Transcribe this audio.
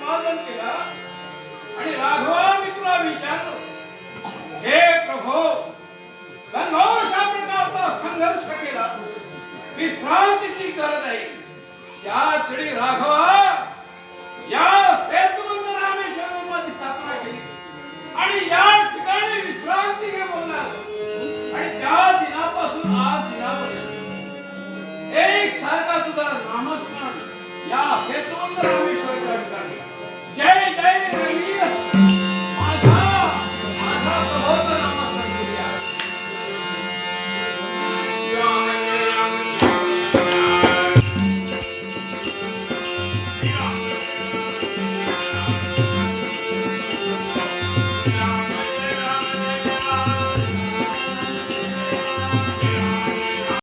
अभिवादन केला आणि राघवा मी तुला विचारलं, हे प्रभो, गंगोर अशा प्रकारचा संघर्ष केला, विश्रांतीची गरज आहे. त्याच वेळी राघवा या सेतुबंध रामेश्वरमध्ये स्थापना केली आणि या ठिकाणी विश्रांती घे बोलणार. आणि त्या दिनापासून आज दिनापर्यंत एक सारखा तुझा नामस्मरण या सेतुबंध रामेश्वरच्या ठिकाणी. जय जय